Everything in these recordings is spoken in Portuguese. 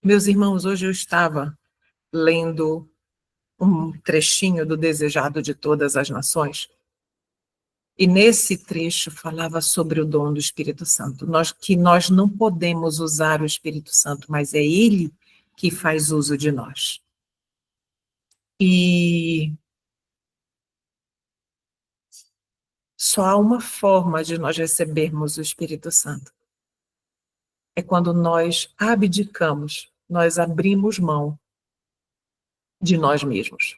Meus irmãos, hoje eu estava lendo um trechinho do Desejado de Todas as Nações, e nesse trecho falava sobre o dom do Espírito Santo, que nós não podemos usar o Espírito Santo, mas é ele que faz uso de nós. E só há uma forma de nós recebermos o Espírito Santo. É quando nós abdicamos, nós abrimos mão de nós mesmos.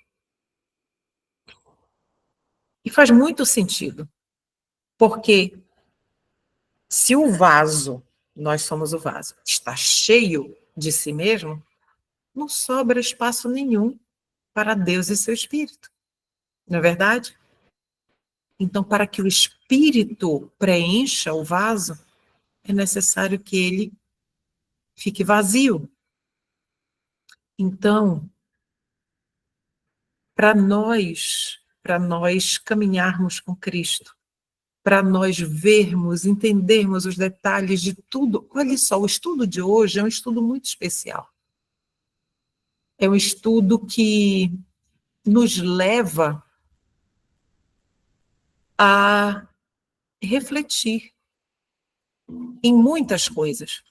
E faz muito sentido, porque se o vaso, nós somos o vaso, está cheio de si mesmo, não sobra espaço nenhum para Deus e seu Espírito. Não é verdade? Então, para que o Espírito preencha o vaso, é necessário que ele fique vazio. Então, para nós caminharmos com Cristo, para nós vermos, entendermos os detalhes de tudo. Olha só, o estudo de hoje é um estudo muito especial. É um estudo que nos leva a refletir em muitas coisas.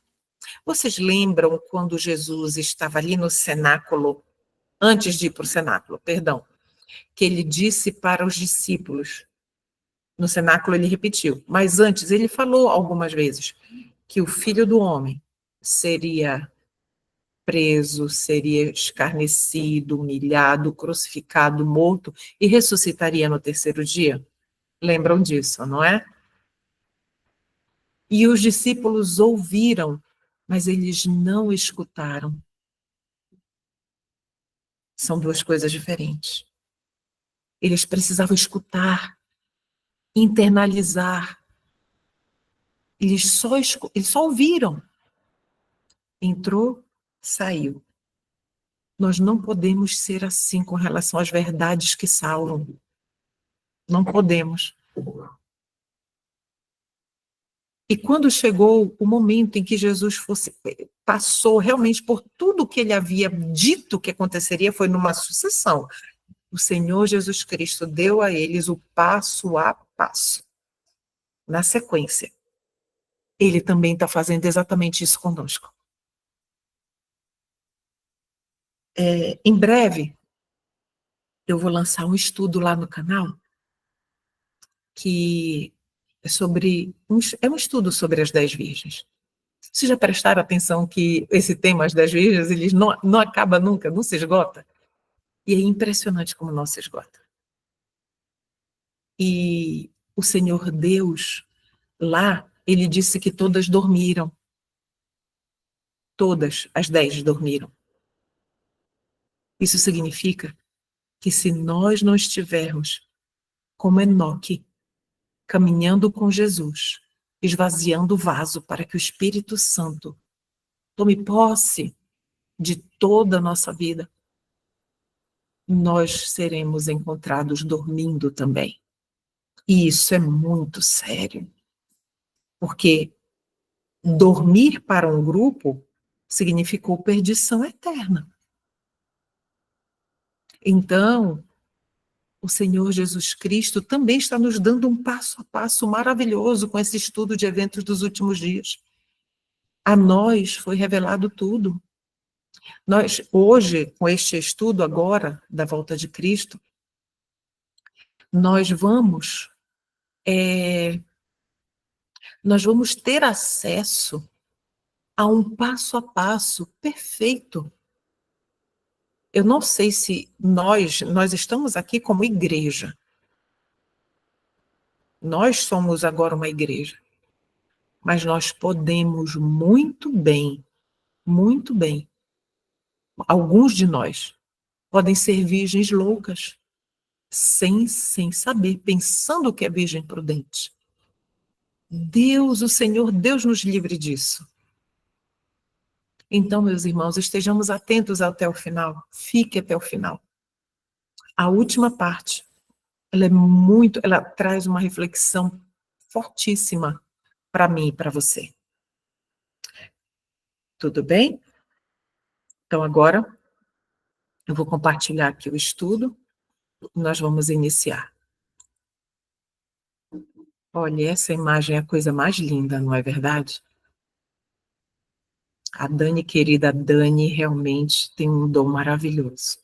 Vocês lembram quando Jesus estava ali no cenáculo, antes de ir para o cenáculo, perdão, que ele disse para os discípulos, no cenáculo ele repetiu, mas antes ele falou algumas vezes que o Filho do Homem seria preso, seria escarnecido, humilhado, crucificado, morto e ressuscitaria no terceiro dia? Lembram disso, não é? E os discípulos ouviram, mas eles não escutaram. São duas coisas diferentes. Eles precisavam escutar, internalizar. Eles só ouviram. Entrou, saiu. Nós não podemos ser assim com relação às verdades que salvam. Não podemos. E quando chegou o momento em que Jesus passou realmente por tudo que ele havia dito que aconteceria, foi numa sucessão. O Senhor Jesus Cristo deu a eles o passo a passo. Na sequência, ele também está fazendo exatamente isso conosco. Em breve, eu vou lançar um estudo lá no canal, que é um estudo sobre as 10 virgens. Vocês já prestaram atenção que esse tema, as 10 virgens, ele não acaba nunca, não se esgota? E é impressionante como não se esgota. E o Senhor Deus, lá, ele disse que todas dormiram. Todas as 10 dormiram. Isso significa que se nós não estivermos como Enoque, caminhando com Jesus, esvaziando o vaso para que o Espírito Santo tome posse de toda a nossa vida, nós seremos encontrados dormindo também. E isso é muito sério, porque dormir para um grupo significou perdição eterna. Então, o Senhor Jesus Cristo também está nos dando um passo a passo maravilhoso com esse estudo de eventos dos últimos dias. A nós foi revelado tudo. Nós, hoje, com este estudo agora, da volta de Cristo, nós vamos ter acesso a um passo a passo perfeito. Eu não sei se nós estamos aqui como igreja. Nós somos agora uma igreja. Mas nós podemos muito bem, alguns de nós podem ser virgens loucas, sem saber, pensando que é virgem prudente. Deus, o Senhor, Deus nos livre disso. Então, meus irmãos, estejamos atentos até o final. Fique até o final. A última parte, ela traz uma reflexão fortíssima para mim e para você. Tudo bem? Então, agora, eu vou compartilhar aqui o estudo. Nós vamos iniciar. Olha, essa imagem é a coisa mais linda, não é verdade? A Dani, querida Dani, realmente tem um dom maravilhoso.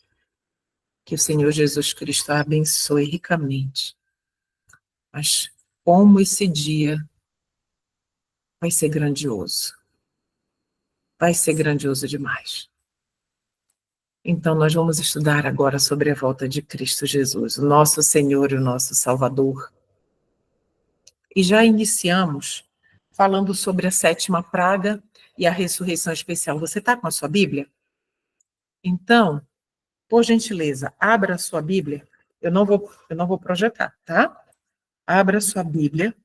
Que o Senhor Jesus Cristo a abençoe ricamente. Mas como esse dia vai ser grandioso. Vai ser grandioso demais. Então, nós vamos estudar agora sobre a volta de Cristo Jesus, o nosso Senhor e o nosso Salvador. E já iniciamos falando sobre a sétima praga e a ressurreição especial. Você está com a sua Bíblia? Então, por gentileza, abra a sua Bíblia. Eu não vou projetar, tá? Abra a sua Bíblia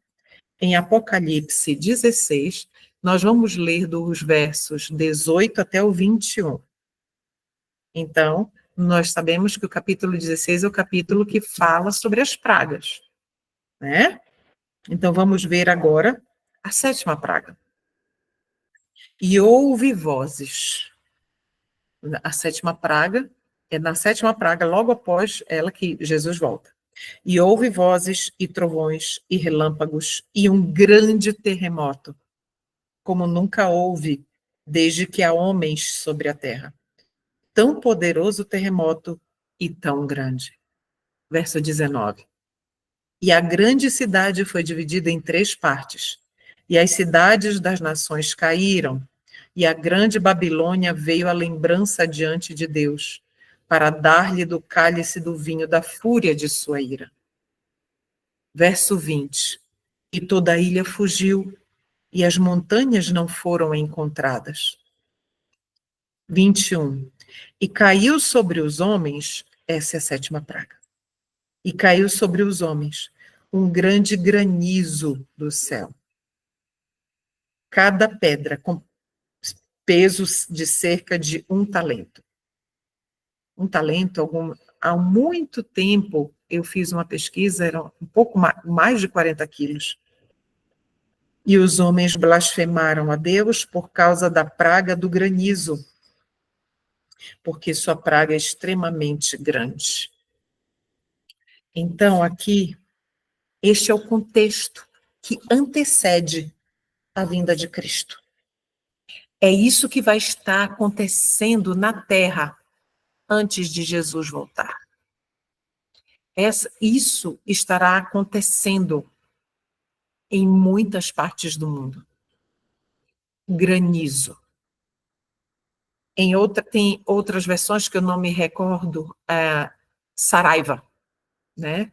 em Apocalipse 16. Nós vamos ler dos versos 18 até o 21. Então, nós sabemos que o capítulo 16 é o capítulo que fala sobre as pragas, né? Então, vamos ver agora a sétima praga. E houve vozes. A sétima praga, é na sétima praga, logo após ela que Jesus volta. E houve vozes e trovões e relâmpagos e um grande terremoto, como nunca houve desde que há homens sobre a terra. Tão poderoso terremoto e tão grande. Verso 19. E a grande cidade foi dividida em 3 partes, e as cidades das nações caíram, e a grande Babilônia veio à lembrança diante de Deus, para dar-lhe do cálice do vinho da fúria de sua ira. Verso 20. E toda a ilha fugiu, e as montanhas não foram encontradas. 21. E caiu sobre os homens, essa é a sétima praga, e caiu sobre os homens um grande granizo do céu. Cada pedra com pesos de cerca de 1 talento. 1 talento, há muito tempo, eu fiz uma pesquisa, era um pouco mais de 40 quilos. E os homens blasfemaram a Deus por causa da praga do granizo, porque sua praga é extremamente grande. Então, aqui, este é o contexto que antecede a vinda de Cristo. É isso que vai estar acontecendo na Terra antes de Jesus voltar. Isso estará acontecendo em muitas partes do mundo. Granizo. Tem outras versões que eu não me recordo, saraiva, né?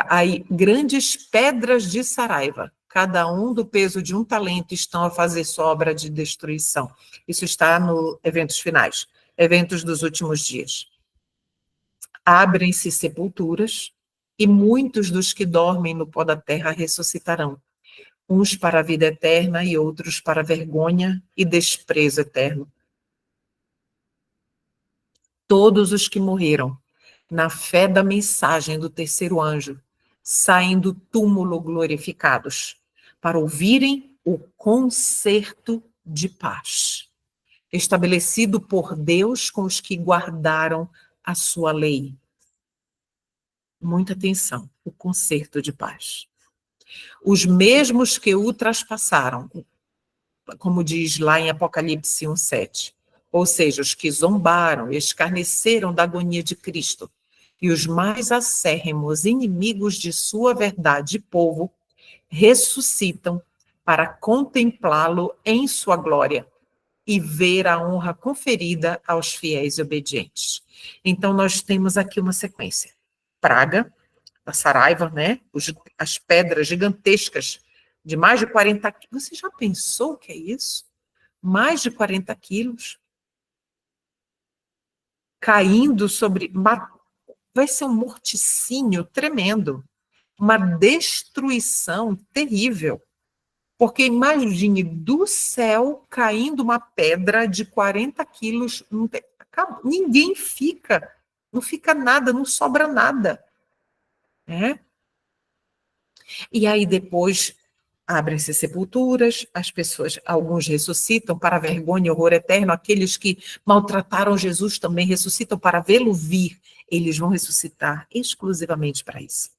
Aí, grandes pedras de saraiva, cada um do peso de 1 talento, estão a fazer sua obra de destruição. Isso está no Eventos Finais, Eventos dos Últimos Dias. Abrem-se sepulturas, e muitos dos que dormem no pó da terra ressuscitarão, uns para a vida eterna e outros para vergonha e desprezo eterno. Todos os que morreram na fé da mensagem do terceiro anjo saem do túmulo glorificados para ouvirem o concerto de paz, estabelecido por Deus com os que guardaram a sua lei. Muita atenção, o concerto de paz. Os mesmos que o traspassaram, como diz lá em Apocalipse 1:7, ou seja, os que zombaram, escarneceram da agonia de Cristo, e os mais acérrimos inimigos de sua verdade e povo, ressuscitam para contemplá-lo em sua glória e ver a honra conferida aos fiéis e obedientes. Então, nós temos aqui uma sequência. Praga, da saraiva, né? As pedras gigantescas de mais de 40 quilos. Você já pensou o que é isso? Mais de 40 quilos caindo sobre... Vai ser um morticínio tremendo, uma destruição terrível. Porque imagine do céu caindo uma pedra de 40 quilos, ninguém fica, não fica nada, não sobra nada. Né? E aí depois Abrem-se sepulturas, as pessoas, alguns ressuscitam para a vergonha e horror eterno, aqueles que maltrataram Jesus também ressuscitam para vê-lo vir, eles vão ressuscitar exclusivamente para isso.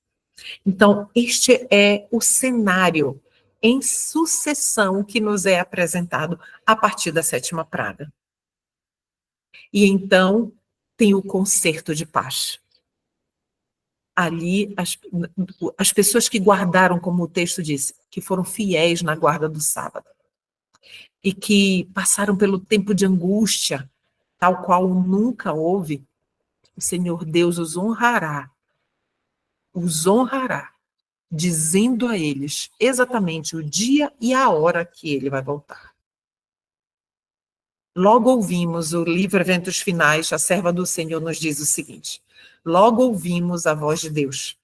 Então, este é o cenário em sucessão que nos é apresentado a partir da sétima praga. E então, tem o concerto de paz. Ali, as pessoas que guardaram, como o texto diz, que foram fiéis na guarda do sábado, e que passaram pelo tempo de angústia, tal qual nunca houve, o Senhor Deus os honrará, dizendo a eles exatamente o dia e a hora que ele vai voltar. Logo ouvimos o livro Eventos Finais, a serva do Senhor nos diz o seguinte: logo ouvimos a voz de Deus,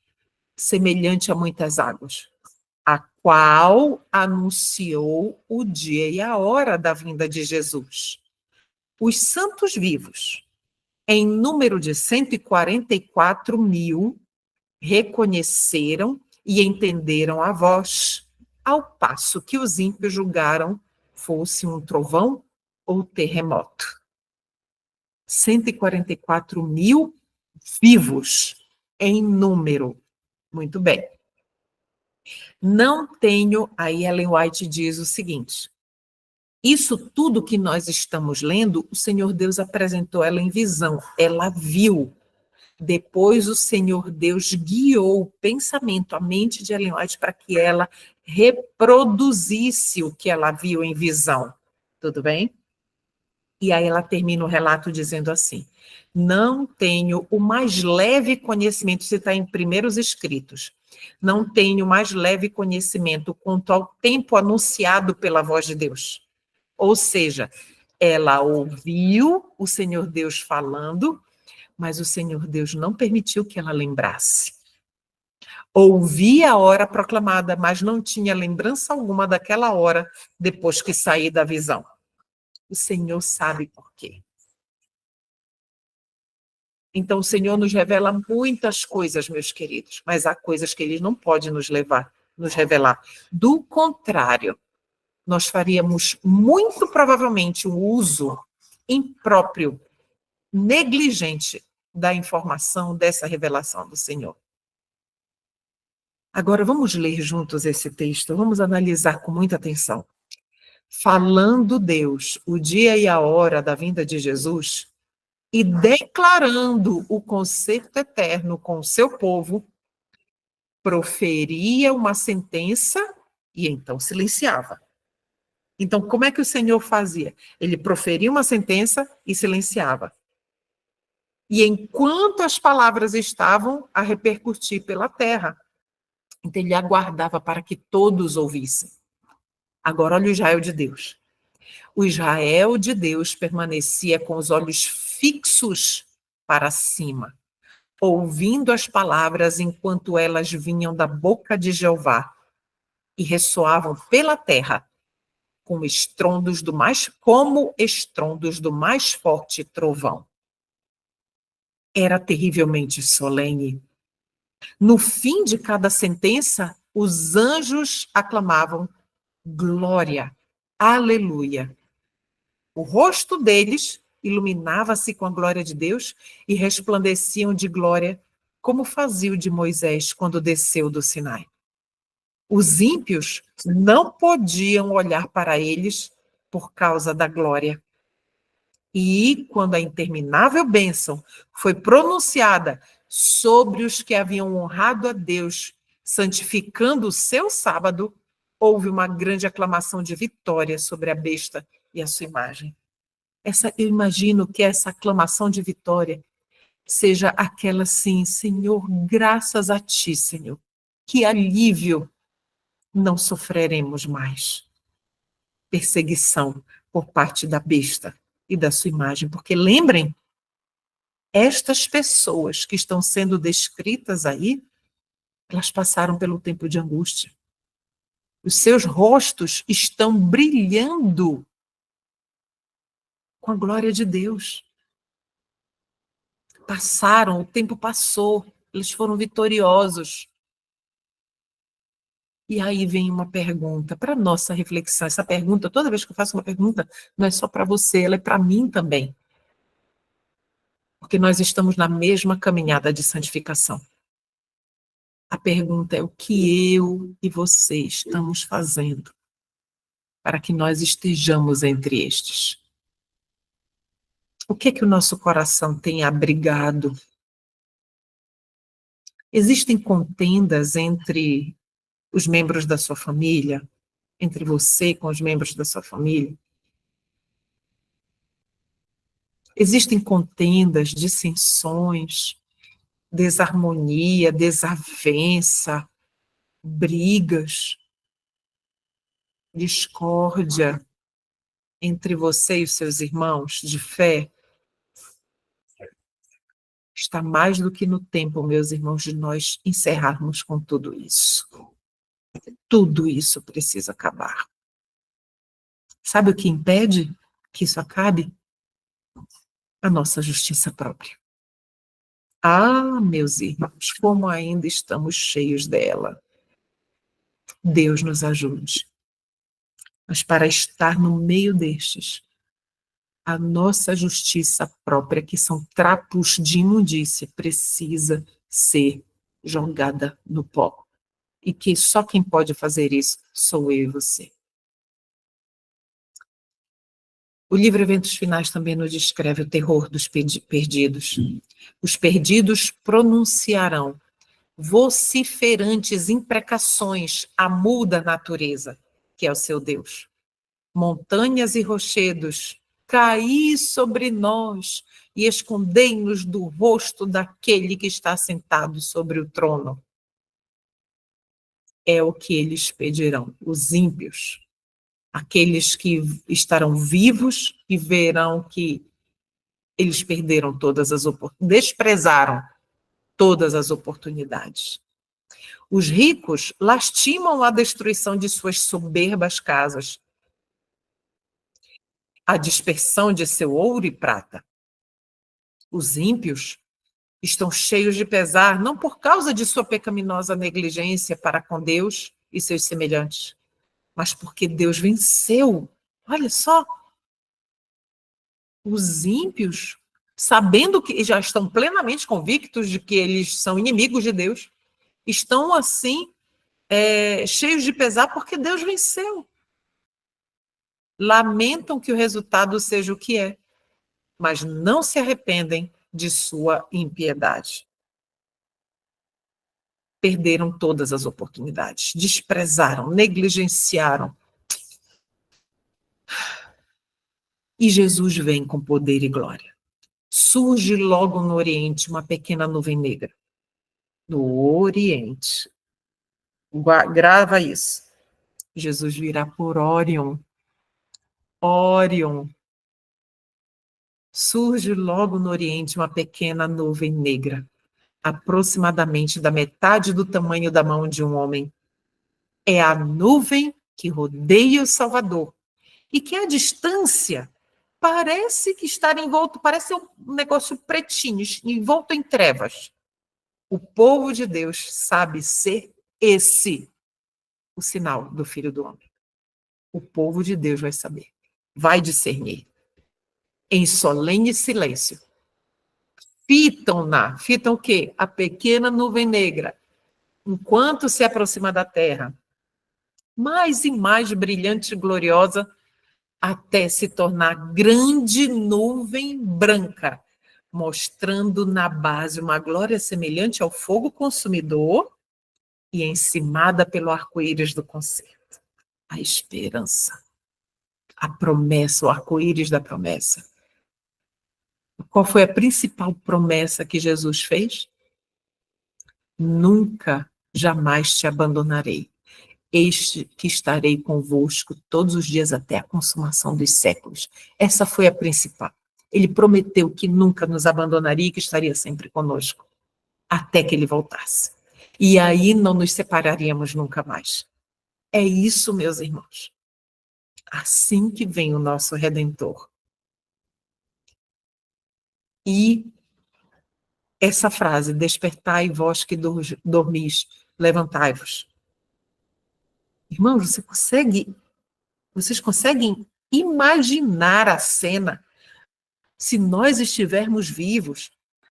semelhante a muitas águas, a qual anunciou o dia e a hora da vinda de Jesus. Os santos vivos, em número de 144.000, reconheceram e entenderam a voz, ao passo que os ímpios julgaram fosse um trovão ou terremoto. 144.000 vivos em número. Muito bem. Não tenho, aí Ellen White diz o seguinte: isso tudo que nós estamos lendo, o Senhor Deus apresentou ela em visão, ela viu. Depois o Senhor Deus guiou o pensamento, a mente de Ellen White para que ela reproduzisse o que ela viu em visão. Tudo bem? E aí ela termina o relato dizendo assim: não tenho o mais leve conhecimento, isso está em primeiros escritos, não tenho o mais leve conhecimento quanto ao tempo anunciado pela voz de Deus. Ou seja, ela ouviu o Senhor Deus falando, mas o Senhor Deus não permitiu que ela lembrasse. Ouvia a hora proclamada, mas não tinha lembrança alguma daquela hora depois que saí da visão. O Senhor sabe por quê. Então, o Senhor nos revela muitas coisas, meus queridos, mas há coisas que Ele não pode nos revelar. Do contrário, nós faríamos muito provavelmente um uso impróprio, negligente da informação, dessa revelação do Senhor. Agora, vamos ler juntos esse texto, vamos analisar com muita atenção. Falando Deus o dia e a hora da vinda de Jesus e declarando o concerto eterno com o seu povo, proferia uma sentença e então silenciava. Então, como é que o Senhor fazia? Ele proferia uma sentença e silenciava. E enquanto as palavras estavam a repercutir pela terra, então ele aguardava para que todos ouvissem. Agora, olha o Israel de Deus. O Israel de Deus permanecia com os olhos fixos para cima, ouvindo as palavras enquanto elas vinham da boca de Jeová e ressoavam pela terra como estrondos do mais forte trovão. Era terrivelmente solene. No fim de cada sentença, os anjos aclamavam glória, aleluia. O rosto deles iluminava-se com a glória de Deus e resplandeciam de glória, como fazia o de Moisés quando desceu do Sinai. Os ímpios não podiam olhar para eles por causa da glória. E quando a interminável bênção foi pronunciada sobre os que haviam honrado a Deus, santificando o seu sábado, houve uma grande aclamação de vitória sobre a besta e a sua imagem. Eu imagino que essa aclamação de vitória seja aquela assim: Senhor, graças a ti, Senhor, que alívio, não sofreremos mais perseguição por parte da besta e da sua imagem. Porque lembrem, estas pessoas que estão sendo descritas aí, elas passaram pelo tempo de angústia. Os seus rostos estão brilhando com a glória de Deus. Passaram, o tempo passou, eles foram vitoriosos. E aí vem uma pergunta para nossa reflexão. Essa pergunta, toda vez que eu faço uma pergunta, não é só para você, ela é para mim também. Porque nós estamos na mesma caminhada de santificação. A pergunta é o que eu e você estamos fazendo para que nós estejamos entre estes. O que é que o nosso coração tem abrigado? Existem contendas entre os membros da sua família, entre você com os membros da sua família? Existem contendas, dissensões, desarmonia, desavença, brigas, discórdia entre você e os seus irmãos de fé? Está mais do que no tempo, meus irmãos, de nós encerrarmos com tudo isso. Tudo isso precisa acabar. Sabe o que impede que isso acabe? A nossa justiça própria. Ah, meus irmãos, como ainda estamos cheios dela. Deus nos ajude. Mas para estar no meio destes, a nossa justiça própria, que são trapos de imundícia, precisa ser jogada no pó. E que só quem pode fazer isso sou eu e você. O livro Eventos Finais também nos descreve o terror dos perdidos. Os perdidos pronunciarão vociferantes imprecações à muda natureza, que é o seu Deus. Montanhas e rochedos, caí sobre nós e escondei-nos do rosto daquele que está sentado sobre o trono. É o que eles pedirão, os ímpios. Aqueles que estarão vivos e verão que eles perderam todas as oportunidades, desprezaram todas as oportunidades. Os ricos lastimam a destruição de suas soberbas casas, a dispersão de seu ouro e prata. Os ímpios estão cheios de pesar, não por causa de sua pecaminosa negligência para com Deus e seus semelhantes, mas porque Deus venceu. Olha só, os ímpios, sabendo que já estão plenamente convictos de que eles são inimigos de Deus, estão assim, cheios de pesar porque Deus venceu. Lamentam que o resultado seja o que é, mas não se arrependem de sua impiedade. Perderam todas as oportunidades, desprezaram, negligenciaram. E Jesus vem com poder e glória. Surge logo no Oriente uma pequena nuvem negra. No Oriente. Grava isso. Jesus virá por Órion. Órion. Surge logo no Oriente uma pequena nuvem negra, aproximadamente da metade do tamanho da mão de um homem. É a nuvem que rodeia o Salvador e que à distância parece que estar envolto, parece um negócio pretinho, envolto em trevas. O povo de Deus sabe ser esse o sinal do Filho do Homem. O povo de Deus vai saber, vai discernir. Em solene silêncio. Fitam o quê? A pequena nuvem negra, enquanto se aproxima da terra, mais e mais brilhante e gloriosa, até se tornar grande nuvem branca, mostrando na base uma glória semelhante ao fogo consumidor e encimada pelo arco-íris do concerto. A esperança, a promessa, o arco-íris da promessa. Qual foi a principal promessa que Jesus fez? Nunca, jamais te abandonarei. Eis que estarei convosco todos os dias até a consumação dos séculos. Essa foi a principal. Ele prometeu que nunca nos abandonaria e que estaria sempre conosco, até que ele voltasse. E aí não nos separaríamos nunca mais. É isso, meus irmãos. Assim que vem o nosso Redentor. E essa frase, despertai vós que dormis, levantai-vos. Irmãos, vocês conseguem imaginar a cena? Se nós estivermos vivos,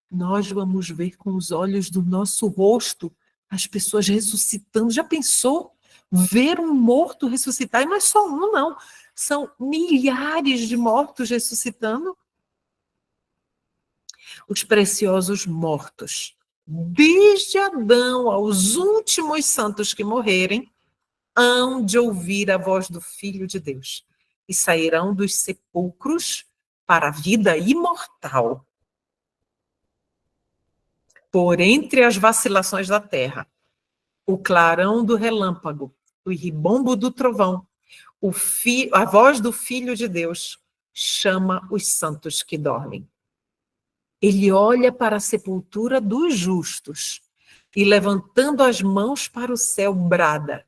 nós vamos ver com os olhos do nosso rosto as pessoas ressuscitando. Já pensou? Ver um morto ressuscitar? E não é só um, não. São milhares de mortos ressuscitando. Os preciosos mortos, desde Adão aos últimos santos que morrerem, hão de ouvir a voz do Filho de Deus e sairão dos sepulcros para a vida imortal. Por entre as vacilações da terra, o clarão do relâmpago, o ribombo do trovão, a voz do Filho de Deus chama os santos que dormem. Ele olha para a sepultura dos justos e, levantando as mãos para o céu, brada: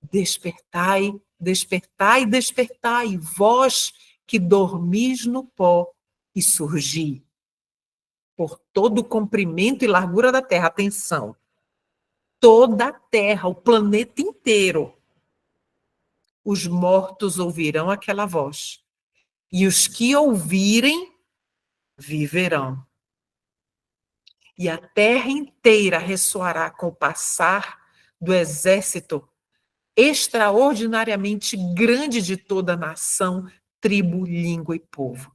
despertai, despertai, despertai, vós que dormis no pó, e surgi. Por todo o comprimento e largura da terra, atenção, toda a terra, o planeta inteiro, os mortos ouvirão aquela voz, e os que ouvirem, viverão. E a terra inteira ressoará com o passar do exército extraordinariamente grande de toda a nação, tribo, língua e povo.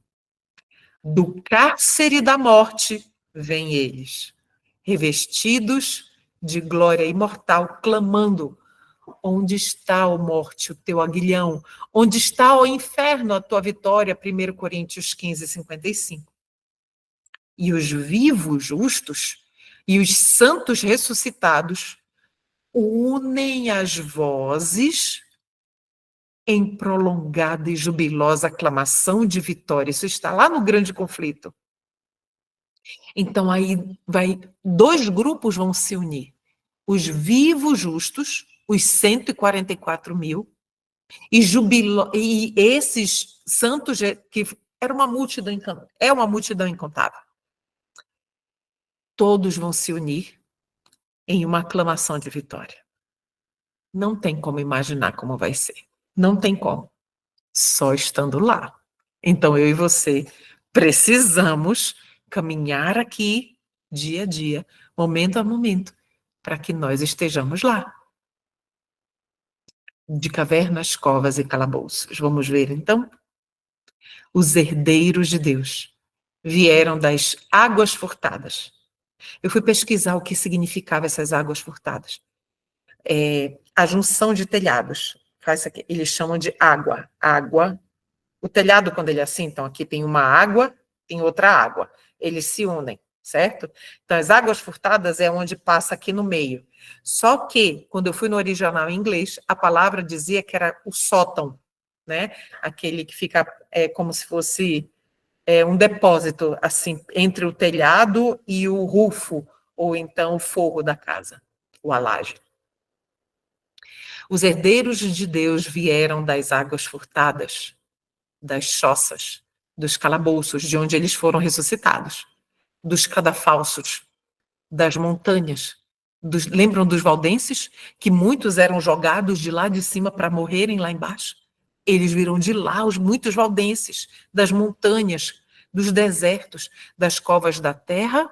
Do cárcere da morte vêm eles, revestidos de glória imortal, clamando: onde está, ó morte, o teu aguilhão? Onde está, ó inferno, a tua vitória? 1 Coríntios 15, 55. E os vivos justos e os santos ressuscitados unem as vozes em prolongada e jubilosa aclamação de vitória. Isso está lá no grande conflito. Então aí dois grupos vão se unir. Os vivos justos, os 144 mil, e esses santos, que era uma multidão, é uma multidão incontável. Todos vão se unir em uma aclamação de vitória. Não tem como imaginar como vai ser. Não tem como. Só estando lá. Então, eu e você precisamos caminhar aqui, dia a dia, momento a momento, para que nós estejamos lá. De cavernas, covas e calabouços. Vamos ver, então? Os herdeiros de Deus vieram das águas furtadas. Eu fui pesquisar o que significava essas águas furtadas. A junção de telhados. Faz aqui, eles chamam de água. Água. O telhado, quando ele é assim, então aqui tem uma água, tem outra água. Eles se unem, certo? Então, as águas furtadas é onde passa aqui no meio. Só que, quando eu fui no original em inglês, a palavra dizia que era o sótão, né? Aquele que fica como se fosse um depósito, assim, entre o telhado e o rufo, ou então o forro da casa, ou a laje. Os herdeiros de Deus vieram das águas furtadas, das choças, dos calabouços, de onde eles foram ressuscitados, dos cadafalsos, das montanhas. Lembram dos valdenses? Que muitos eram jogados de lá de cima para morrerem lá embaixo? Eles viram de lá os muitos valdenses, das montanhas, dos desertos, das covas da terra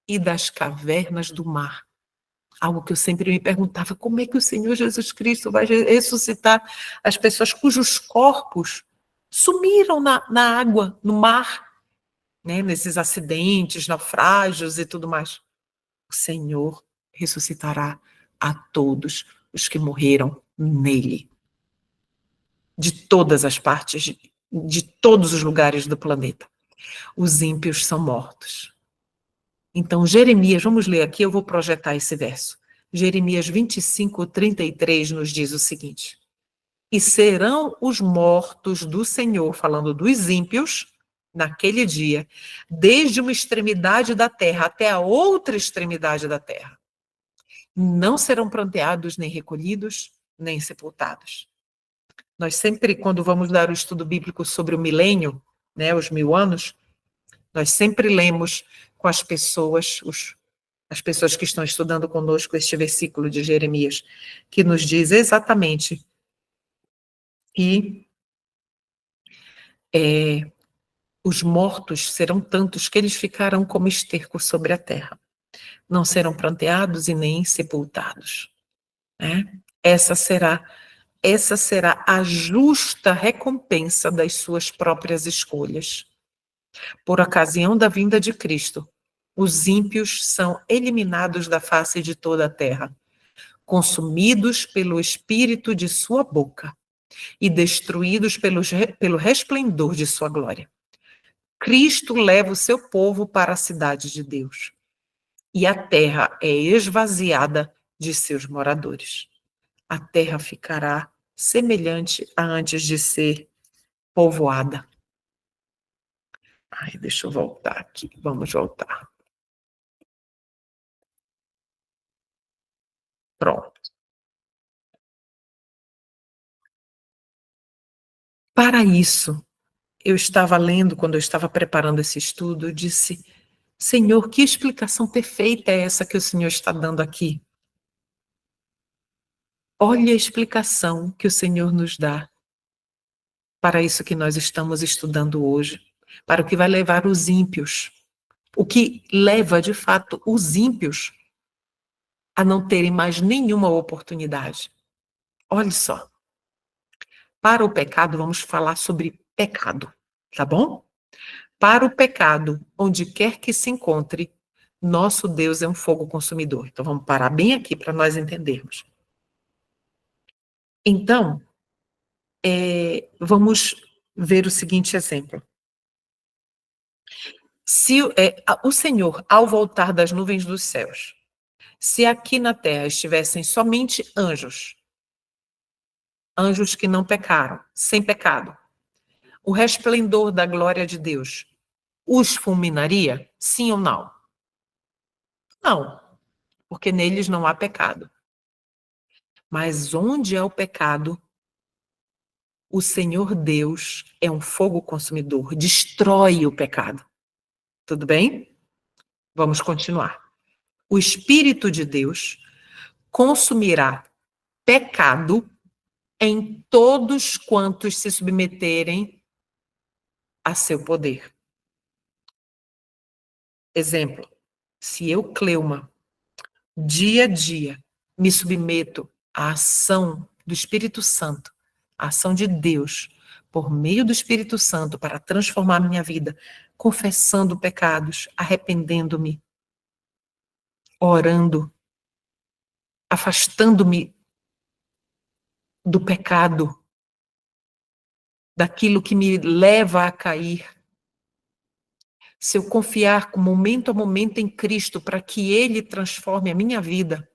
e das cavernas do mar. Algo que eu sempre me perguntava: como é que o Senhor Jesus Cristo vai ressuscitar as pessoas cujos corpos sumiram na água, no mar, né? Nesses acidentes, naufrágios e tudo mais? O Senhor ressuscitará a todos os que morreram nele, de todas as partes, de todos os lugares do planeta. Os ímpios são mortos. Então, Jeremias, vamos ler aqui, eu vou projetar esse verso. Jeremias 25, 33 nos diz o seguinte: e serão os mortos do Senhor, falando dos ímpios, naquele dia, desde uma extremidade da terra até a outra extremidade da terra. Não serão pranteados, nem recolhidos, nem sepultados. Nós sempre, quando vamos dar o estudo bíblico sobre o milênio, né, os 1000 anos, nós sempre lemos com as pessoas, as pessoas que estão estudando conosco este versículo de Jeremias, que nos diz exatamente que os mortos serão tantos que eles ficarão como esterco sobre a terra. Não serão pranteados e nem sepultados. Né? Essa será a justa recompensa das suas próprias escolhas. Por ocasião da vinda de Cristo, os ímpios são eliminados da face de toda a terra, consumidos pelo espírito de sua boca e destruídos pelo resplendor de sua glória. Cristo leva o seu povo para a cidade de Deus, e a terra é esvaziada de seus moradores. A terra ficará semelhante a antes de ser povoada. Ai, deixa eu voltar aqui. Vamos voltar. Pronto. Para isso, eu estava lendo, quando eu estava preparando esse estudo, eu disse, Senhor, que explicação perfeita é essa que o Senhor está dando aqui? Olha a explicação que o Senhor nos dá para isso que nós estamos estudando hoje, para o que vai levar os ímpios, o que leva, de fato, os ímpios a não terem mais nenhuma oportunidade. Olha só, para o pecado, vamos falar sobre pecado, tá bom? Para o pecado, onde quer que se encontre, nosso Deus é um fogo consumidor. Então, vamos parar bem aqui para nós entendermos. Então, vamos ver o seguinte exemplo. Se o Senhor, ao voltar das nuvens dos céus, se aqui na terra estivessem somente anjos, anjos que não pecaram, sem pecado, o resplendor da glória de Deus os fulminaria? Sim ou não? Não, porque neles não há pecado. Mas onde há o pecado, o Senhor Deus é um fogo consumidor, destrói o pecado. Tudo bem? Vamos continuar. O Espírito de Deus consumirá pecado em todos quantos se submeterem a seu poder. Exemplo, se eu, Cleuma, dia a dia, me submeto à ação do Espírito Santo, à ação de Deus, por meio do Espírito Santo, para transformar a minha vida, confessando pecados, arrependendo-me, orando, afastando-me do pecado, daquilo que me leva a cair. Se eu confiar momento a momento em Cristo, para que Ele transforme a minha vida,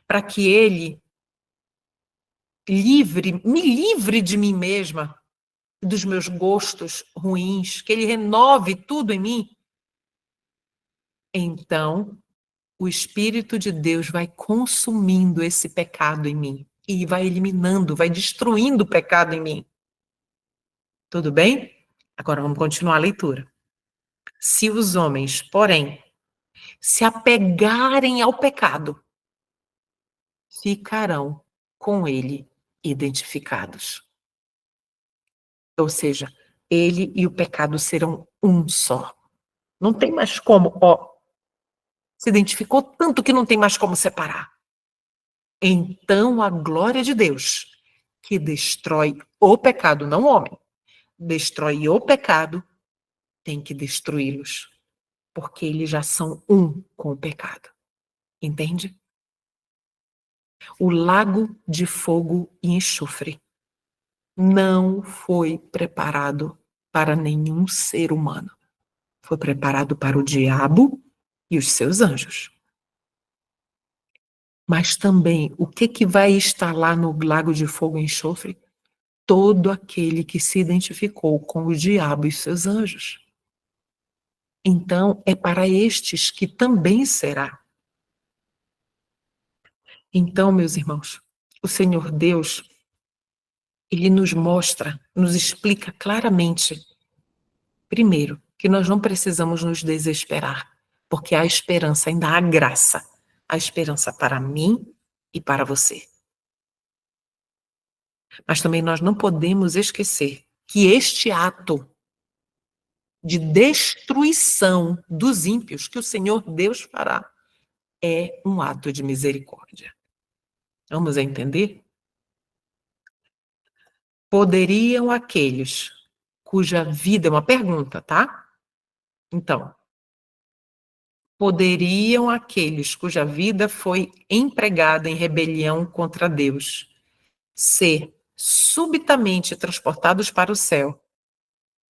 para que Ele me livre de mim mesma, dos meus gostos ruins, que Ele renove tudo em mim, então o Espírito de Deus vai consumindo esse pecado em mim e vai eliminando, vai destruindo o pecado em mim. Tudo bem? Agora vamos continuar a leitura. Se os homens, porém, se apegarem ao pecado, ficarão com ele identificados. Ou seja, ele e o pecado serão um só. Não tem mais como, se identificou tanto que não tem mais como separar. Então a glória de Deus, que destrói o pecado, não o homem, destrói o pecado, tem que destruí-los, porque eles já são um com o pecado. Entende? O lago de fogo e enxofre não foi preparado para nenhum ser humano. Foi preparado para o diabo e os seus anjos. Mas também, o que vai estar lá no lago de fogo e enxofre? Todo aquele que se identificou com o diabo e seus anjos. Então, é para estes que também será. Então, meus irmãos, o Senhor Deus, Ele nos mostra, nos explica claramente, primeiro, que nós não precisamos nos desesperar. Porque há esperança, ainda há graça. Há esperança para mim e para você. Mas também nós não podemos esquecer que este ato de destruição dos ímpios que o Senhor Deus fará é um ato de misericórdia. Vamos entender? Poderiam aqueles cuja vida, é uma pergunta, tá? Então, poderiam aqueles cuja vida foi empregada em rebelião contra Deus ser subitamente transportados para o céu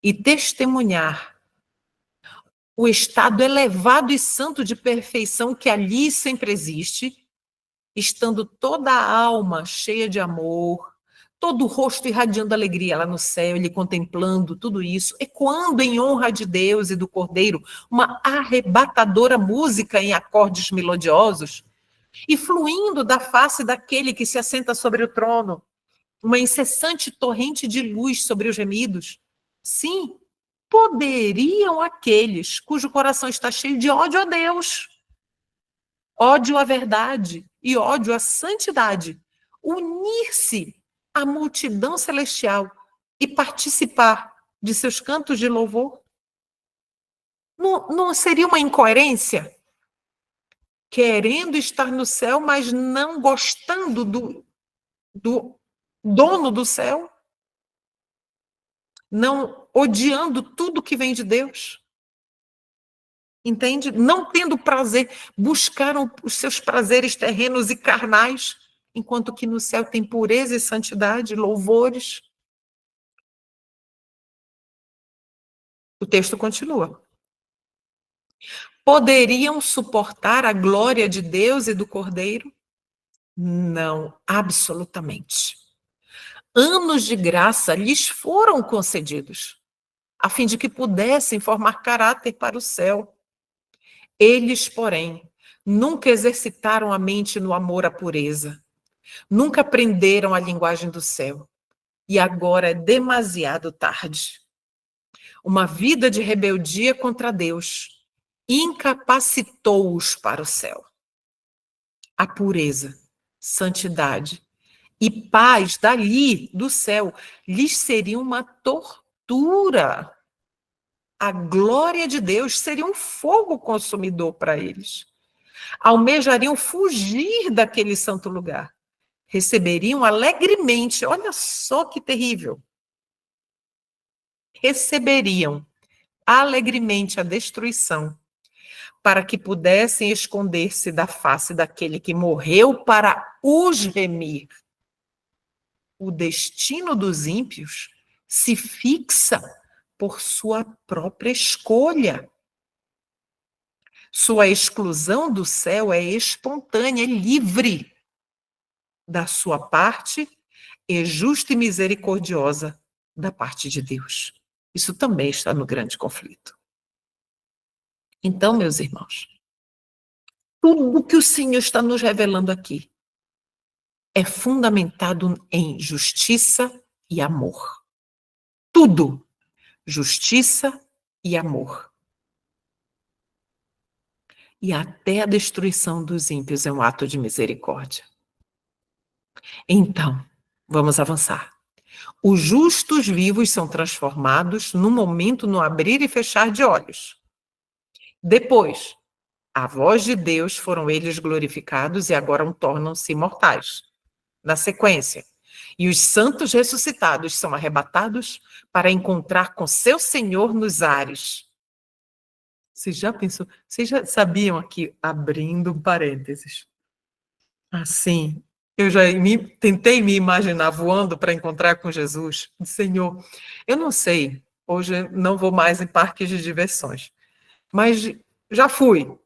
e testemunhar o estado elevado e santo de perfeição que ali sempre existe, estando toda a alma cheia de amor, todo o rosto irradiando alegria lá no céu, ele contemplando tudo isso, ecoando em honra de Deus e do Cordeiro, uma arrebatadora música em acordes melodiosos, e fluindo da face daquele que se assenta sobre o trono, uma incessante torrente de luz sobre os gemidos. Sim, poderiam aqueles cujo coração está cheio de ódio a Deus, ódio à verdade e ódio à santidade, unir-se à multidão celestial e participar de seus cantos de louvor? Não seria uma incoerência? Querendo estar no céu, mas não gostando do dono do céu? Não odiando tudo que vem de Deus? Entende? Não tendo prazer, buscaram os seus prazeres terrenos e carnais, enquanto que no céu tem pureza e santidade, louvores. O texto continua. Poderiam suportar a glória de Deus e do Cordeiro? Não, absolutamente. Anos de graça lhes foram concedidos, a fim de que pudessem formar caráter para o céu. Eles, porém, nunca exercitaram a mente no amor à pureza, nunca aprenderam a linguagem do céu, e agora é demasiado tarde. Uma vida de rebeldia contra Deus incapacitou-os para o céu. A pureza, santidade e paz dali, do céu, lhes seria uma tortura. A glória de Deus seria um fogo consumidor para eles. Almejariam fugir daquele santo lugar. Receberiam alegremente, olha só que terrível. Receberiam alegremente a destruição, para que pudessem esconder-se da face daquele que morreu para os remir. O destino dos ímpios se fixa por sua própria escolha. Sua exclusão do céu é espontânea, é livre. Da sua parte, é justa e misericordiosa da parte de Deus. Isso também está no grande conflito. Então, meus irmãos, tudo que o Senhor está nos revelando aqui é fundamentado em justiça e amor. Tudo. Justiça e amor. E até a destruição dos ímpios é um ato de misericórdia. Então, vamos avançar. Os justos vivos são transformados num momento no abrir e fechar de olhos. Depois, a voz de Deus foram eles glorificados e agora tornam-se imortais. Na sequência, e os santos ressuscitados são arrebatados para encontrar com seu Senhor nos ares. Você já pensou? Vocês já sabiam aqui, abrindo parênteses, assim, eu já tentei me imaginar voando para encontrar com Jesus. Senhor, eu não sei, hoje não vou mais em parques de diversões, mas já fui.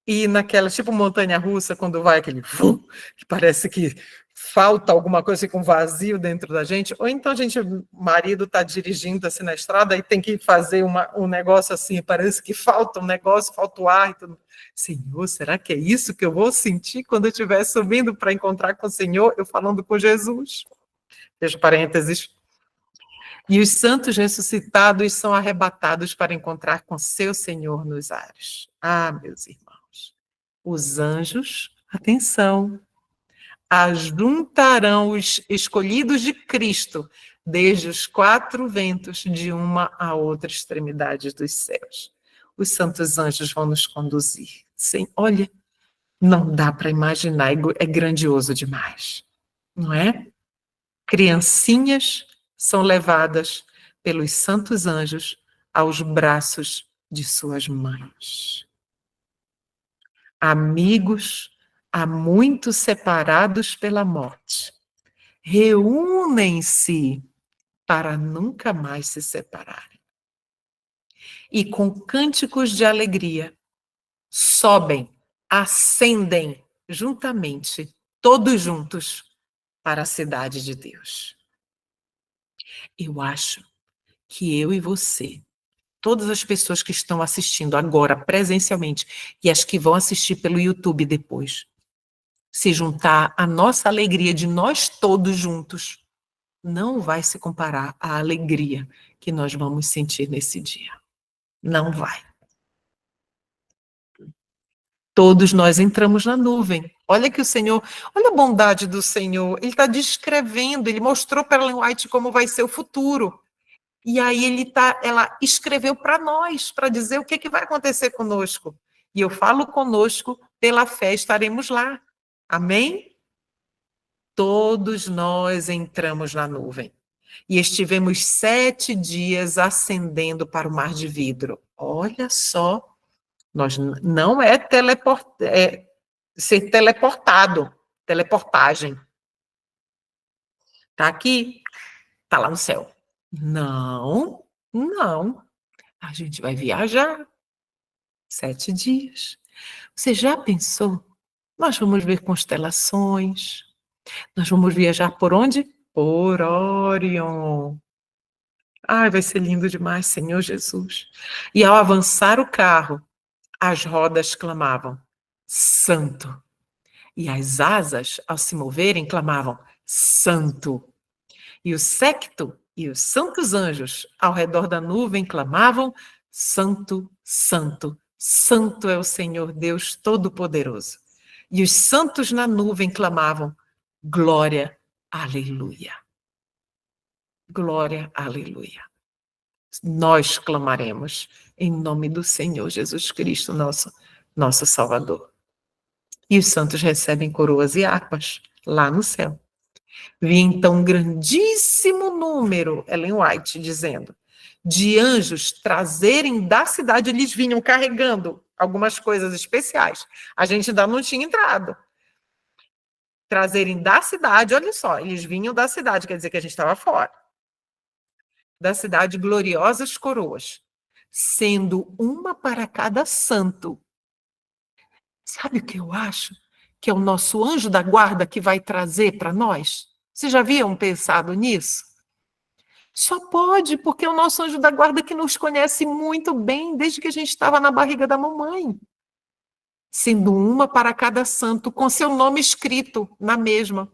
E naquela, tipo montanha-russa, quando vai aquele que parece que falta alguma coisa, fica um vazio dentro da gente, ou então o marido está dirigindo assim na estrada e tem que fazer um negócio assim, parece que falta um negócio, falta o ar e tudo. Senhor, será que é isso que eu vou sentir quando eu estiver subindo para encontrar com o Senhor, eu falando com Jesus? Fecha parênteses. E os santos ressuscitados são arrebatados para encontrar com seu Senhor nos ares. Ah, meus irmãos, os anjos, atenção, ajuntarão os escolhidos de Cristo desde os quatro ventos de uma a outra extremidade dos céus. Os santos anjos vão nos conduzir. Sim, olha, não dá para imaginar, é grandioso demais, não é? Criancinhas são levadas pelos santos anjos aos braços de suas mães. Amigos há muito separados pela morte reúnem-se para nunca mais se separarem. E com cânticos de alegria sobem, ascendem juntamente, todos juntos, para a cidade de Deus. Eu acho que eu e você, todas as pessoas que estão assistindo agora presencialmente e as que vão assistir pelo YouTube depois, se juntar à nossa alegria de nós todos juntos, não vai se comparar à alegria que nós vamos sentir nesse dia. Não vai. Todos nós entramos na nuvem. Olha que o Senhor, olha a bondade do Senhor. Ele está descrevendo, ele mostrou para Ellen White como vai ser o futuro. E aí ela escreveu para nós, para dizer o que vai acontecer conosco. E eu falo conosco, pela fé estaremos lá. Amém? Todos nós entramos na nuvem. E estivemos 7 dias ascendendo para o mar de vidro. Olha só, não é, ser teleportado, teleportagem. Está aqui, está lá no céu. Não, não. A gente vai viajar 7 dias. Você já pensou? Nós vamos ver constelações. Nós vamos viajar por onde? Por Órion. Ai, vai ser lindo demais, Senhor Jesus. E ao avançar o carro, as rodas clamavam, Santo. E as asas, ao se moverem, clamavam, Santo. E o séquito e os santos anjos ao redor da nuvem clamavam, Santo, Santo, Santo é o Senhor Deus Todo-Poderoso. E os santos na nuvem clamavam, Glória, Aleluia. Glória, Aleluia. Nós clamaremos em nome do Senhor Jesus Cristo, nosso Salvador. E os santos recebem coroas e harpas lá no céu. Vi então um grandíssimo número, Ellen White dizendo, de anjos trazerem da cidade, eles vinham carregando algumas coisas especiais. A gente ainda não tinha entrado. Trazerem da cidade, olha só, eles vinham da cidade, quer dizer que a gente estava fora. Da cidade gloriosas coroas, sendo uma para cada santo. Sabe o que eu acho? Que é o nosso anjo da guarda que vai trazer para nós? Vocês já haviam pensado nisso? Só pode, porque é o nosso anjo da guarda que nos conhece muito bem desde que a gente estava na barriga da mamãe. Sendo uma para cada santo, com seu nome escrito na mesma.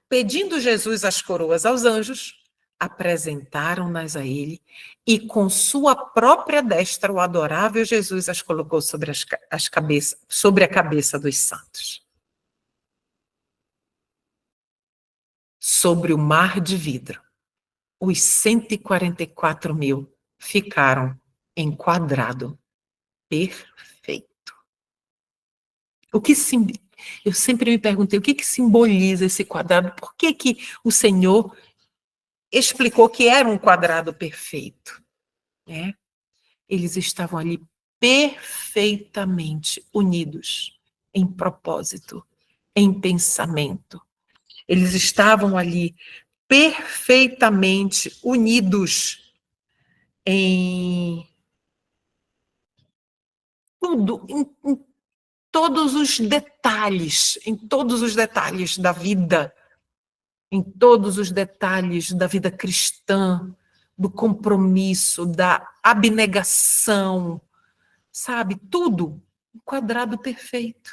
Pedindo Jesus as coroas aos anjos, apresentaram-nas a ele, e com sua própria destra o adorável Jesus as colocou sobre sobre a cabeça dos santos. Sobre o mar de vidro, os 144.000 ficaram em quadrado perfeito. Eu sempre me perguntei o que simboliza esse quadrado, por que o Senhor explicou que era um quadrado perfeito, né? Eles estavam ali perfeitamente unidos em propósito, em pensamento. Eles estavam ali perfeitamente unidos em tudo, em todos os detalhes da vida, em todos os detalhes da vida cristã, do compromisso, da abnegação, sabe? Tudo, um quadrado perfeito.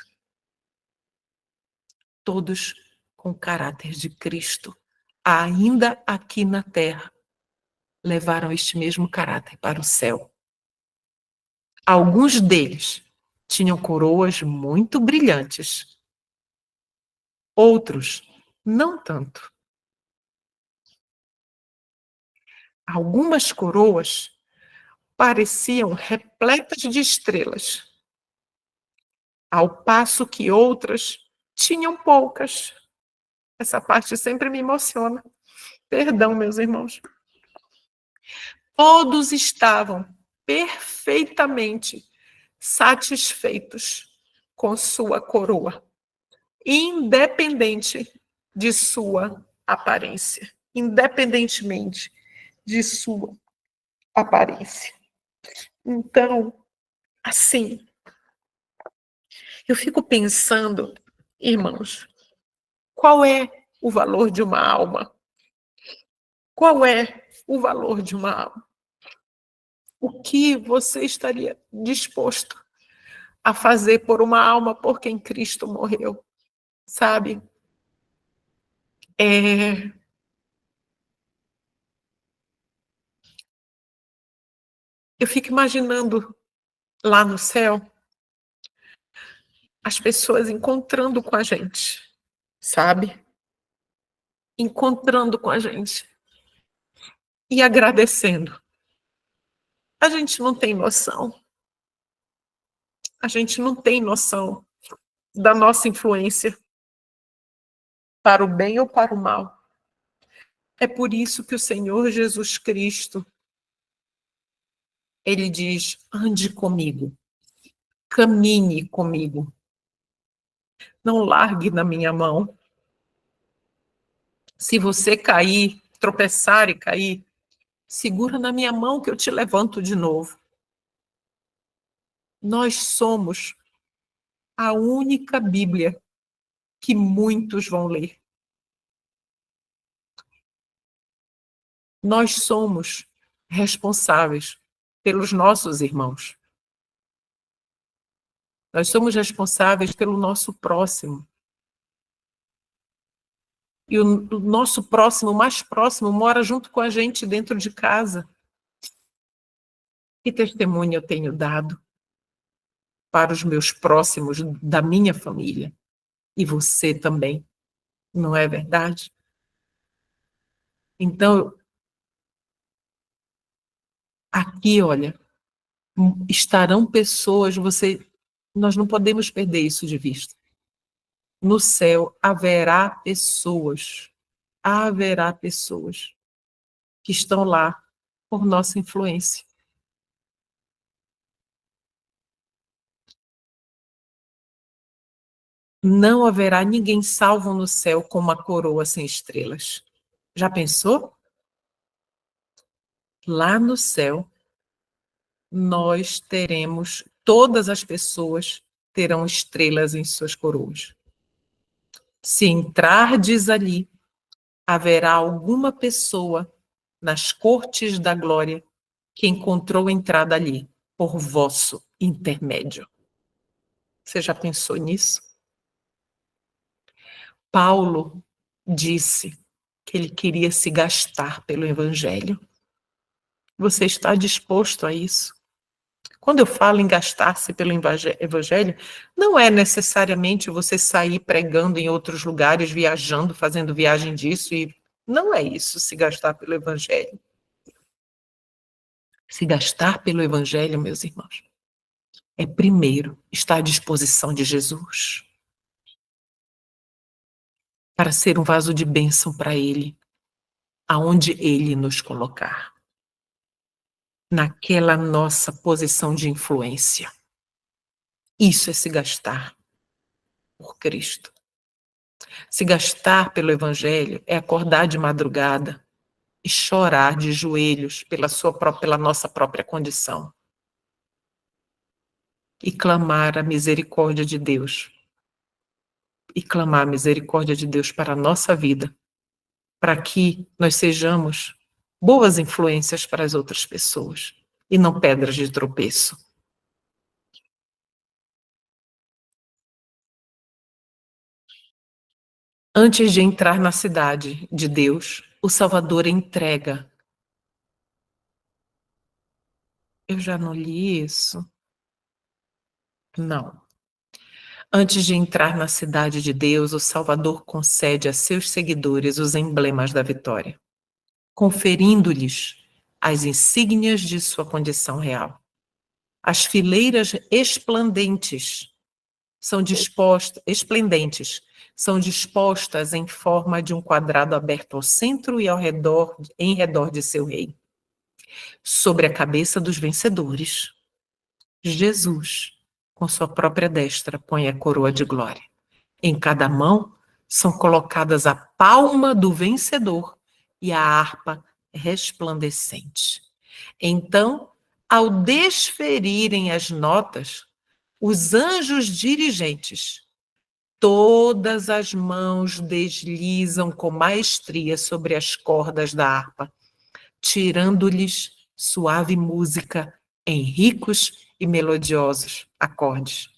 Todos com o caráter de Cristo, ainda aqui na terra, levaram este mesmo caráter para o céu. Alguns deles tinham coroas muito brilhantes, outros não tanto. Algumas coroas pareciam repletas de estrelas, ao passo que outras tinham poucas. Essa parte sempre me emociona. Perdão, meus irmãos. Todos estavam perfeitamente satisfeitos com sua coroa, independente de sua aparência, independentemente de sua aparência. Então, assim, eu fico pensando, irmãos, qual é o valor de uma alma? Qual é o valor de uma alma? O que você estaria disposto a fazer por uma alma por quem Cristo morreu? Sabe? Eu fico imaginando lá no céu as pessoas encontrando com a gente, sabe? Encontrando com a gente e agradecendo. A gente não tem noção. A gente não tem noção da nossa influência para o bem ou para o mal. É por isso que o Senhor Jesus Cristo, ele diz: ande comigo, caminhe comigo, não largue na minha mão. Se você cair, tropeçar e cair, segura na minha mão que eu te levanto de novo. Nós somos a única Bíblia que muitos vão ler. Nós somos responsáveis pelos nossos irmãos. Nós somos responsáveis pelo nosso próximo. E o nosso próximo, o mais próximo, mora junto com a gente dentro de casa. Que testemunho eu tenho dado para os meus próximos da minha família? E você também, não é verdade? Então, aqui, olha, estarão pessoas, nós não podemos perder isso de vista. No céu haverá pessoas que estão lá por nossa influência. Não haverá ninguém salvo no céu com uma coroa sem estrelas. Já pensou? Lá no céu, nós teremos, todas as pessoas terão estrelas em suas coroas. Se entrardes ali, haverá alguma pessoa nas cortes da glória que encontrou entrada ali por vosso intermédio. Você já pensou nisso? Paulo disse que ele queria se gastar pelo evangelho. Você está disposto a isso? Quando eu falo em gastar-se pelo evangelho, não é necessariamente você sair pregando em outros lugares, viajando, fazendo viagem disso, e não é isso, se gastar pelo evangelho. Se gastar pelo evangelho, meus irmãos, é primeiro estar à disposição de Jesus para ser um vaso de bênção para Ele, aonde Ele nos colocar, naquela nossa posição de influência. Isso é se gastar por Cristo. Se gastar pelo Evangelho é acordar de madrugada e chorar de joelhos pela nossa própria condição e clamar a misericórdia de Deus. E clamar a misericórdia de Deus para a nossa vida, para que nós sejamos boas influências para as outras pessoas e não pedras de tropeço. Antes de entrar na cidade de Deus, o Salvador entrega. Eu já não li isso? Não. Antes de entrar na cidade de Deus, o Salvador concede a seus seguidores os emblemas da vitória, conferindo-lhes as insígnias de sua condição real. As fileiras esplendentes, são dispostas em forma de um quadrado aberto ao centro e em redor de seu rei. Sobre a cabeça dos vencedores, Jesus, com sua própria destra, põe a coroa de glória. Em cada mão são colocadas a palma do vencedor e a harpa resplandecente. Então, ao desferirem as notas, os anjos dirigentes, todas as mãos deslizam com maestria sobre as cordas da harpa, tirando-lhes suave música em ricos e melodiosos acordes.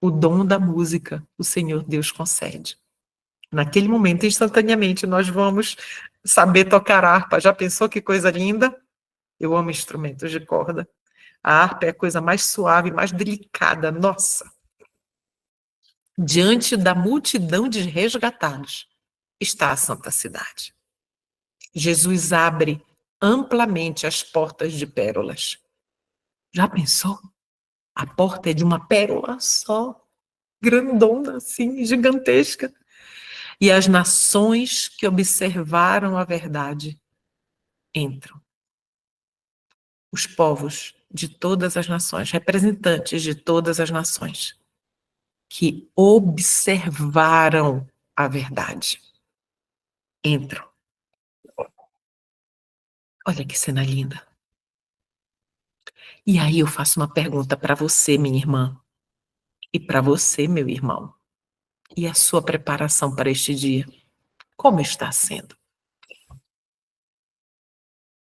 O dom da música, o Senhor Deus concede. Naquele momento, instantaneamente, nós vamos saber tocar harpa. Já pensou que coisa linda? Eu amo instrumentos de corda. A harpa é a coisa mais suave, mais delicada, nossa. Diante da multidão de resgatados está a Santa Cidade. Jesus abre amplamente as portas de pérolas. Já pensou? A porta é de uma pérola só, grandona assim, gigantesca. E as nações que observaram a verdade entram. Os povos de todas as nações, representantes de todas as nações, que observaram a verdade, entram. Olha que cena linda. E aí eu faço uma pergunta para você, minha irmã, e para você, meu irmão. E a sua preparação para este dia? Como está sendo?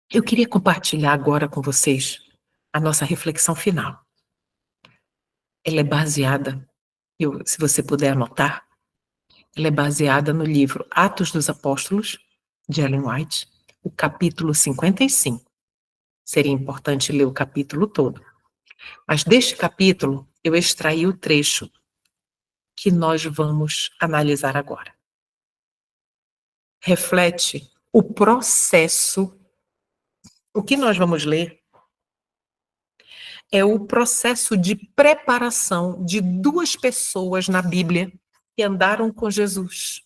Eu queria compartilhar agora com vocês a nossa reflexão final. Ela é baseada, se você puder anotar, ela é baseada no livro Atos dos Apóstolos, de Ellen White, o capítulo 55. Seria importante ler o capítulo todo. Mas deste capítulo, eu extraí o trecho que nós vamos analisar agora. Reflete o processo. O que nós vamos ler é o processo de preparação de duas pessoas na Bíblia que andaram com Jesus.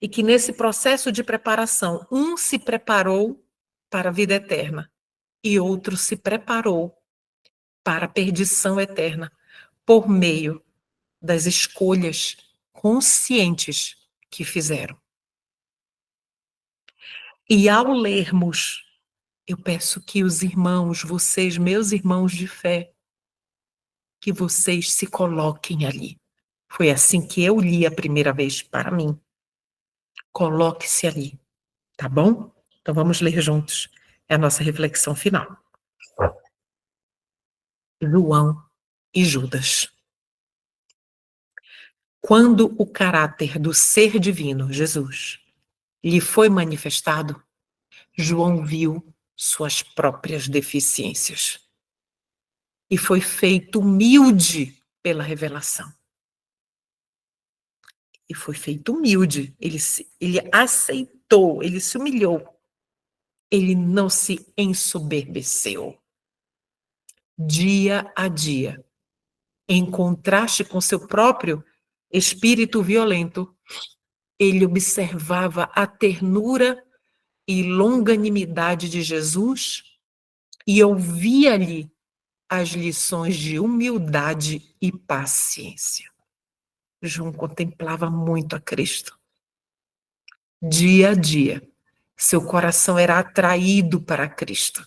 E que nesse processo de preparação, um se preparou para a vida eterna e outro se preparou para a perdição eterna por meio das escolhas conscientes que fizeram. E ao lermos, eu peço que os irmãos, vocês, meus irmãos de fé, que vocês se coloquem ali. Foi assim que eu li a primeira vez para mim. Coloque-se ali, tá bom? Então vamos ler juntos. É a nossa reflexão final. João e Judas. Quando o caráter do ser divino, Jesus, lhe foi manifestado, João viu suas próprias deficiências e foi feito humilde pela revelação. E foi feito humilde, ele aceitou, ele se humilhou, ele não se ensoberbeceu. Dia a dia, em contraste com seu próprio espírito violento, ele observava a ternura e longanimidade de Jesus e ouvia-lhe as lições de humildade e paciência. João contemplava muito a Cristo. Dia a dia, seu coração era atraído para Cristo.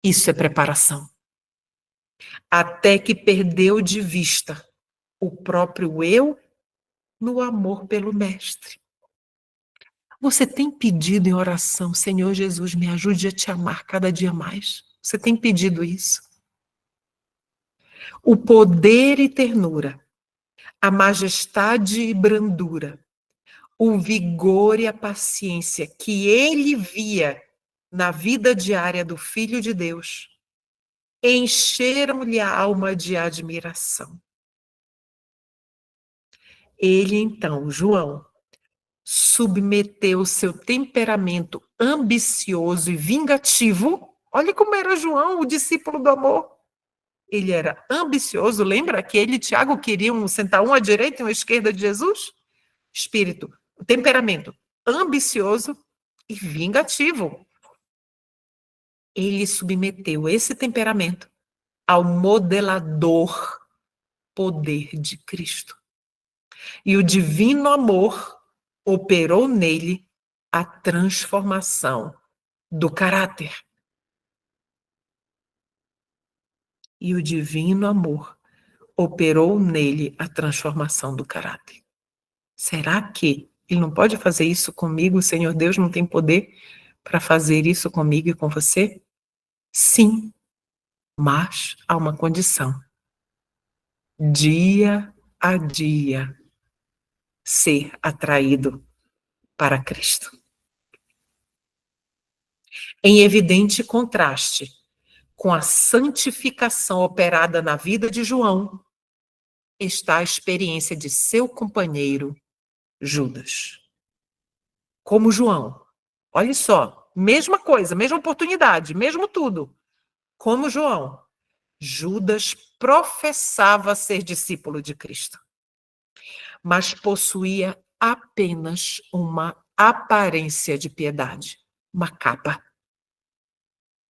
Isso é preparação. Até que perdeu de vista o próprio eu no amor pelo Mestre. Você tem pedido em oração, Senhor Jesus, me ajude a te amar cada dia mais? Você tem pedido isso? O poder e ternura, a majestade e brandura, o vigor e a paciência que ele via na vida diária do Filho de Deus, encheram-lhe a alma de admiração. Ele, então, João, submeteu seu temperamento ambicioso e vingativo. Olha como era João, o discípulo do amor. Ele era ambicioso, lembra que ele e Tiago queriam sentar um à direita e um à esquerda de Jesus? Espírito, temperamento ambicioso e vingativo. Ele submeteu esse temperamento ao modelador poder de Cristo. E o divino amor operou nele a transformação do caráter. E o divino amor operou nele a transformação do caráter. Será que ele não pode fazer isso comigo? O Senhor Deus não tem poder para fazer isso comigo e com você? Sim, mas há uma condição. Dia a dia, ser atraído para Cristo. Em evidente contraste com a santificação operada na vida de João, está a experiência de seu companheiro, Judas. Como João, olha só, mesma coisa, mesma oportunidade, mesmo tudo. Como João, Judas professava ser discípulo de Cristo, mas possuía apenas uma aparência de piedade, uma capa.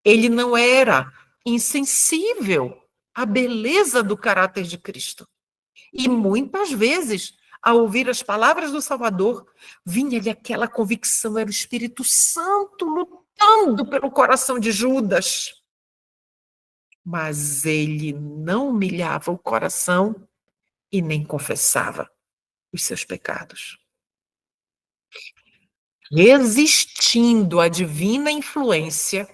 Ele não era insensível à beleza do caráter de Cristo. E muitas vezes, ao ouvir as palavras do Salvador, vinha-lhe aquela convicção, era o Espírito Santo lutando pelo coração de Judas. Mas ele não humilhava o coração e nem confessava os seus pecados. Resistindo à divina influência,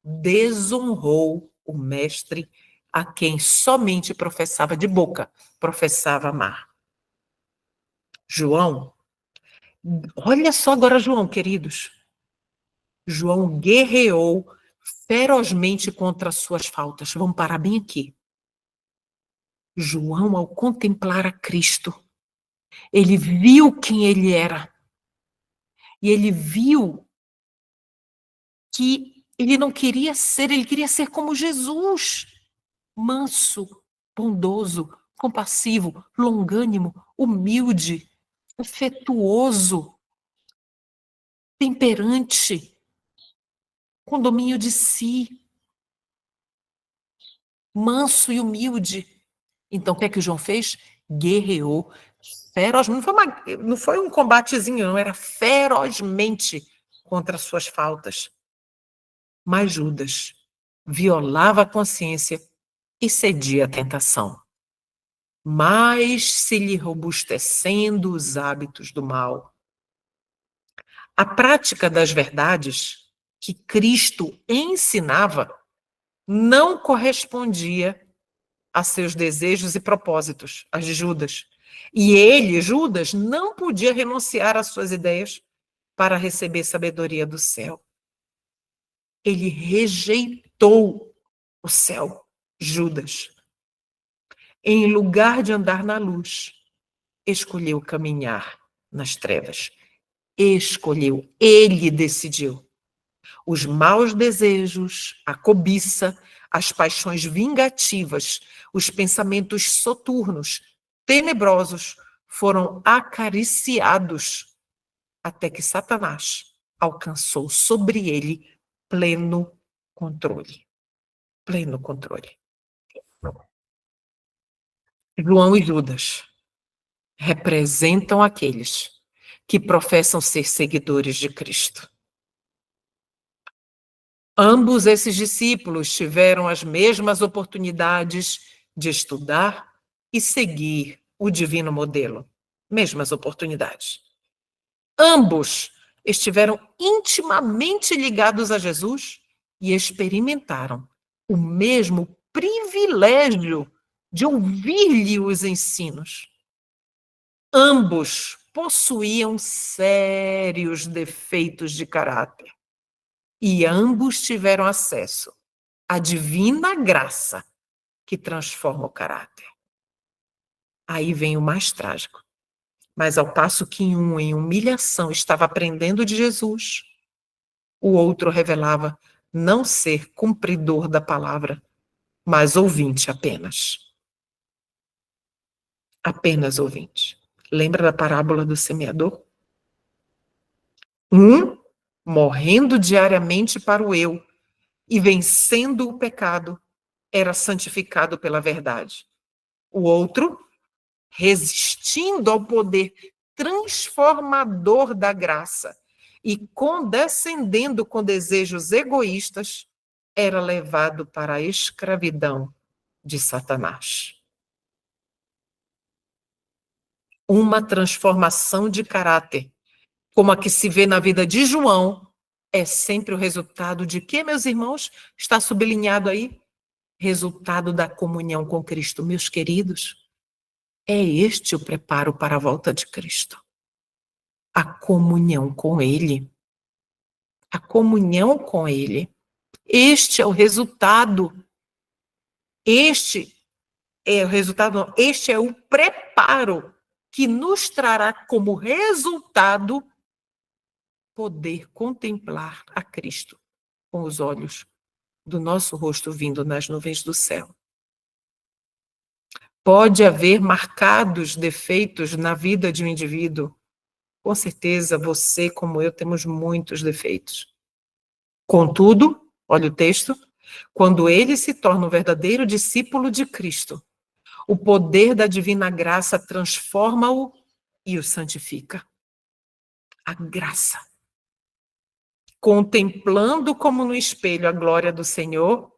desonrou o mestre a quem somente professava de boca, professava amar. João, olha só agora João, queridos. João guerreou ferozmente contra as suas faltas. Vamos parar bem aqui. João, ao contemplar a Cristo, ele viu quem ele era. E ele viu que ele não queria ser, ele queria ser como Jesus. Manso, bondoso, compassivo, longânimo, humilde, afetuoso, temperante, com domínio de si, manso e humilde. Então, o que é que o João fez? Guerreou ferozmente. Não foi um combatezinho, não, era ferozmente contra as suas faltas. Mas Judas violava a consciência e cedia à tentação, mas se lhe robustecendo os hábitos do mal. A prática das verdades que Cristo ensinava não correspondia a seus desejos e propósitos, as de Judas. E ele, Judas, não podia renunciar às suas ideias para receber sabedoria do céu. Ele rejeitou o céu, Judas. Em lugar de andar na luz, escolheu caminhar nas trevas. Escolheu, ele decidiu. Os maus desejos, a cobiça, as paixões vingativas, os pensamentos soturnos, tenebrosos, foram acariciados até que Satanás alcançou sobre ele pleno controle. Pleno controle. João e Judas representam aqueles que professam ser seguidores de Cristo. Ambos esses discípulos tiveram as mesmas oportunidades de estudar e seguir o divino modelo. Mesmas oportunidades. Ambos estiveram intimamente ligados a Jesus e experimentaram o mesmo privilégio de ouvir-lhe os ensinos. Ambos possuíam sérios defeitos de caráter e ambos tiveram acesso à divina graça que transforma o caráter. Aí vem o mais trágico. Mas ao passo que um, em humilhação, estava aprendendo de Jesus, o outro revelava não ser cumpridor da palavra, mas ouvinte apenas. Apenas ouvinte. Lembra da parábola do semeador? Um, morrendo diariamente para o eu e vencendo o pecado, era santificado pela verdade. O outro, resistindo ao poder transformador da graça e condescendendo com desejos egoístas, era levado para a escravidão de Satanás. Uma transformação de caráter, como a que se vê na vida de João, é sempre o resultado de quê, meus irmãos? Está sublinhado aí? Resultado da comunhão com Cristo. Meus queridos, é este o preparo para a volta de Cristo. A comunhão com Ele. A comunhão com Ele. Este é o resultado. Este é o resultado, não. Este é o preparo que nos trará como resultado poder contemplar a Cristo com os olhos do nosso rosto vindo nas nuvens do céu. Pode haver marcados defeitos na vida de um indivíduo. Com certeza, você, como eu, temos muitos defeitos. Contudo, olha o texto, quando ele se torna um verdadeiro discípulo de Cristo, o poder da divina graça transforma-o e o santifica. A graça. Contemplando como no espelho a glória do Senhor,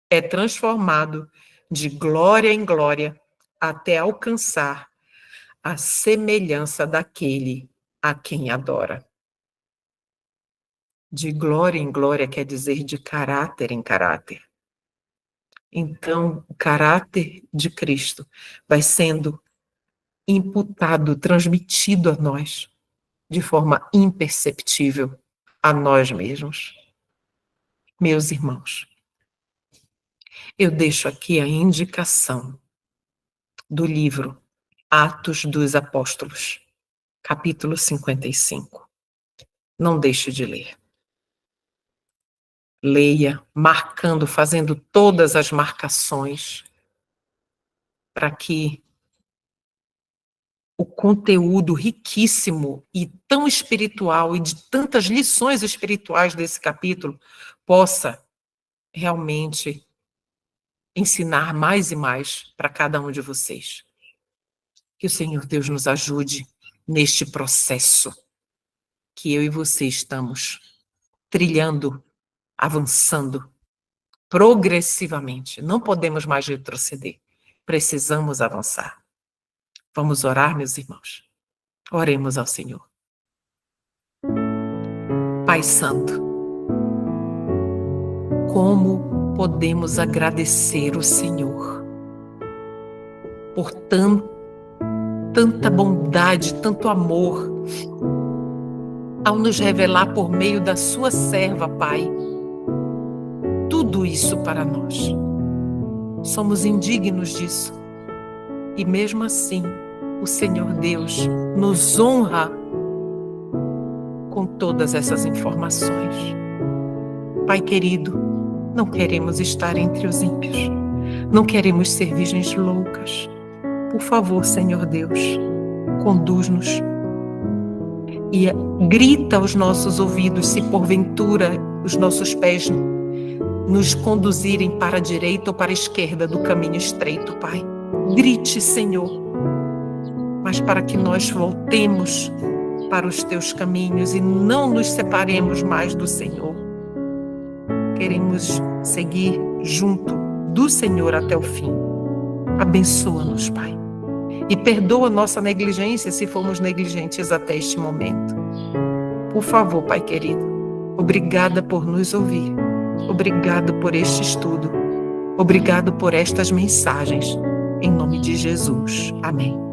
é transformado de glória em glória até alcançar a semelhança daquele a quem adora. De glória em glória quer dizer de caráter em caráter. Então, o caráter de Cristo vai sendo imputado, transmitido a nós, de forma imperceptível a nós mesmos. Meus irmãos, eu deixo aqui a indicação do livro Atos dos Apóstolos, capítulo 55. Não deixe de ler. Leia, marcando, fazendo todas as marcações, para que o conteúdo riquíssimo e tão espiritual e de tantas lições espirituais desse capítulo possa realmente ensinar mais e mais para cada um de vocês. Que o Senhor Deus nos ajude neste processo que eu e você estamos trilhando, avançando progressivamente. Não podemos mais retroceder. Precisamos avançar. Vamos orar, meus irmãos. Oremos ao Senhor. Pai Santo, como podemos agradecer o Senhor por tanta bondade, tanto amor, ao nos revelar por meio da sua serva, Pai, tudo isso para nós. Somos indignos disso. E mesmo assim, o Senhor Deus nos honra com todas essas informações. Pai querido, não queremos estar entre os ímpios. Não queremos ser virgens loucas. Por favor, Senhor Deus, conduz-nos e grita aos nossos ouvidos se porventura os nossos pés nos conduzirem para a direita ou para a esquerda do caminho estreito, Pai. Grite, Senhor, mas para que nós voltemos para os teus caminhos e não nos separemos mais do Senhor. Queremos seguir junto do Senhor até o fim. Abençoa-nos, Pai. E perdoa nossa negligência se fomos negligentes até este momento. Por favor, Pai querido, obrigada por nos ouvir. Obrigada por este estudo. Obrigado por estas mensagens. Em nome de Jesus. Amém.